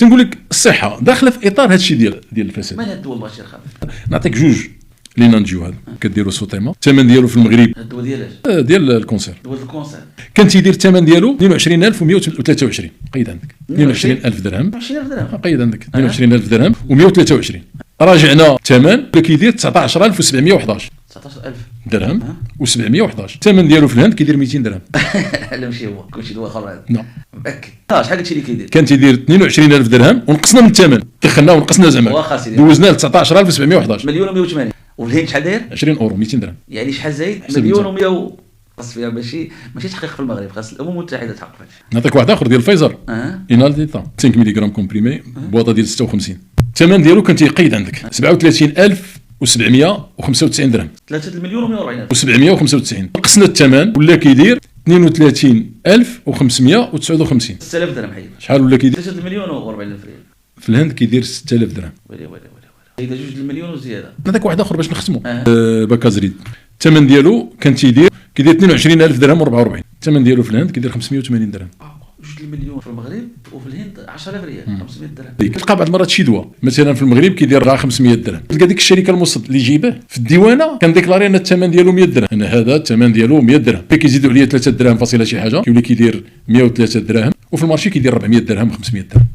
تنقول لك الصحه داخله في اطار هذا الشيء ديال الفساد. من هاد الدول باشي رخاف؟ نعطيك جوج لينا نجيو هذا كديروا سوتيما الثمن ديالو في المغرب هاد الدول ديالاش؟ ديال الكونسير دول الكونسير كان تيدير الثمن ديالو 22123 قيد عندك 22000 درهم 20000 درهم قيد عندك 22000 درهم و123 راجعنا الثمن كيدير 19711 19000 درهم و711 الثمن ديالو في الهند كيدير 200 درهم. لا ماشي هو كلشي دواء اخر هذا نعم مأكد. شحال قلتي لي كيدير؟ كان تيدير 22000 درهم ونقصنا من الثمن دخلنا ونقصنا زعما واخا سيدي دوزنا ل 19711 مليون و180 والهند شحال داير؟ 20 اورو 200 درهم يعني شحال زايد؟ حسب مليون و100 خاص فيها ماشي تحقيق في المغرب، خاص الامم المتحده تحقق في هذا الشيء. نعطيك واحد اخر ديال فايزر انالديتا 5 ملغ كومبريمي بواطه ديال 56 الثمن ديالو كان تيقيد عندك 37795 درهم 3 مليون و140 و795 نقصنا الثمن ولا كيدير 32559 6000 درهم حيد. شحال ولا كيدير 3 مليون و40 ريال في الهند كيدير 6000 درهم. ويلي اذا 2 المليون وزياده. نعطيك واحد اخر باش نختموا باكازريد الثمن ديالو كان كيدير 22000 درهم و44 الثمن ديالو في الهند كيدير 580 درهم. 2 المليون في المغرب وفي الهند 10000 ريال 500 درهم. كتلقى بعض المرات شي دواء مثلا في المغرب كيدير راه 500 درهم تلقى ديك الشركه الموسط اللي جايبه في الديوانه كنديكلاري ان الثمن ديالو 100 درهم انا هذا الثمن ديالو 100 درهم كيزيدوا عليا 3 دراهم فاصله شي حاجه كيولي كيدير 103 دراهم وفي المارشي كيدير 400 درهم 500 درهم.